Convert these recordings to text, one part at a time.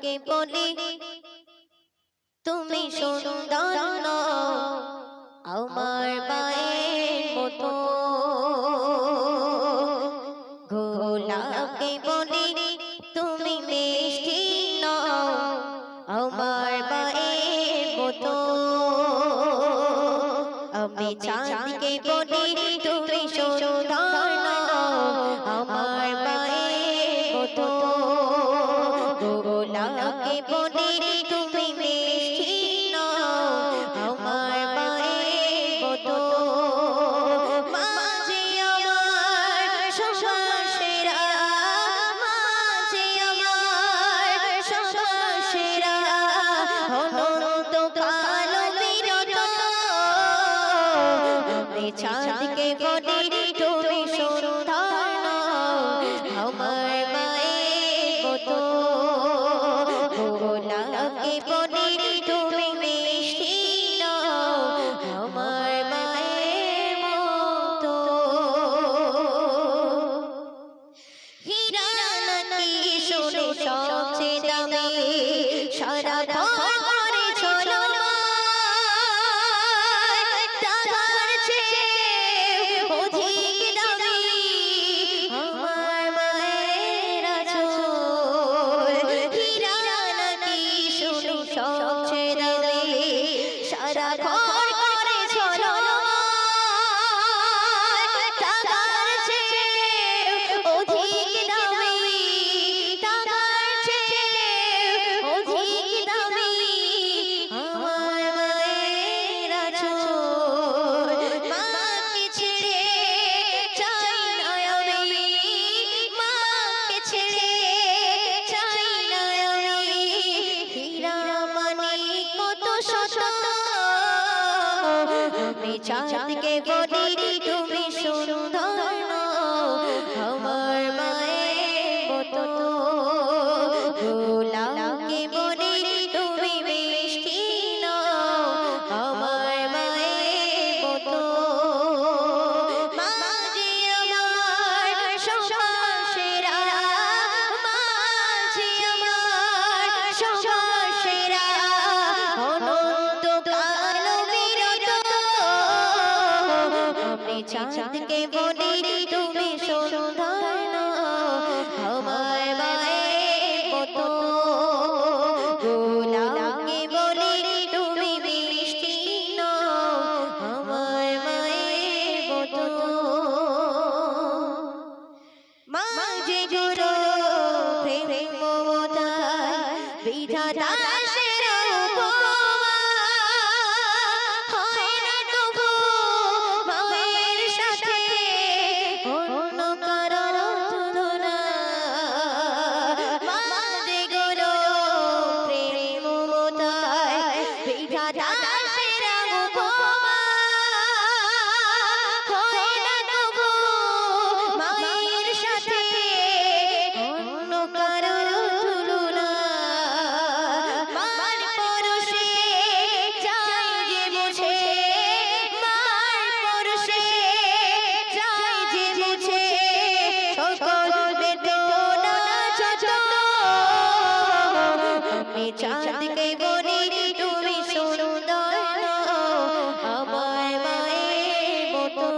কে বলি তুমি সুন্দর নও আমার মায়ের মতো গোলাপকে বলি তুমি মিষ্টি নও আমার মায়ের মতো আমি চাঁদকে বলি তুমি সুন্দর নও আমার মায়ের মতো গোলাপকে বলি তুমি মিষ্টি নও আমার মায়ের মতো মাঝে আমার সবার সেরা মাঝে আমার সবার সেরা অনন্ত কালো বিরত আমি চাঁদকে বলি তুমি সুন্দর নও আমার মায়ের মতো গোলাপকে বলি তুমি মিষ্টি নও আমার মায়ের মতো হীরা নাকি শুনে সবচেয়ে দামি সারা ঘর করে চলো টাকার চেয়ে অধিক দামি আমার মায়ের আঁচল হীরা নাকি শুনে সবচেয়ে দামি সারা ঘর করে চলো টাকার চেয়ে অধিক দামি টাকার চেয়ে অধিক দামি আমার মায়ের আঁচল মাকে ছেড়ে চাই না আমি মাকে ছেড়ে চাই না আমি হীরা মানিক কত শত আমি চাঁদকে বলি তুমি সুন্দর নও আমার মায়ের মতো গোলাপকে বলি তুমি মিষ্টি নও আমার মায়ের মতো মাঝে আমার সবার সেরা মাঝে আমার সবার সেরা অনন্ত কালো বিরত আমি চাঁদকে বলি তুমি সুন্দর নও আমার মায়ের মতো গোলাপকে বলি তুমি মিষ্টি নও আমার মায়ের মতো মাঝে গুরু প্রেম মমতায় বিধাতা সেরা উপমা হয় না তবু মায়ের সাথে অন্য কারো তুলনা মাঝে গুরু প্রেম মমতায় বিধাতা সেরা উপমা হয় না তবু মায়ের সাথে অন্য কারো তুলনা মার পরশে যায় যে মুছে মার পরশে যায় যে মুছে সকল বেদনা যত আমি চাঁদকে বলি তুমি সুন্দর নও আমার মায়ের মতো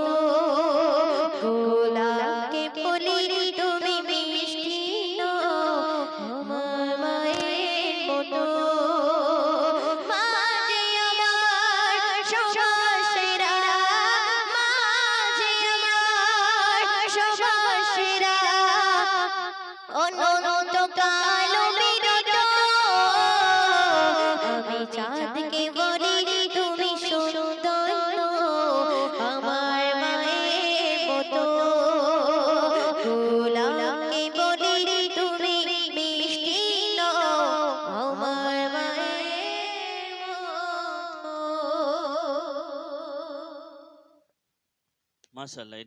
গোলাপকে বলি তুমি মিষ্টি নও আমার মায়ের মতো মাঝে আমার সবার সেরা মাঝে আমার সবার সেরা অনন্ত কালো বিরত আমি চাঁদকে বলি তুমি সুন্দর নও আমার মায়ের মতো গোলাপকে বলি তুমি মিষ্টি নও আমার মায়ের মতো মাশাআল্লাহ।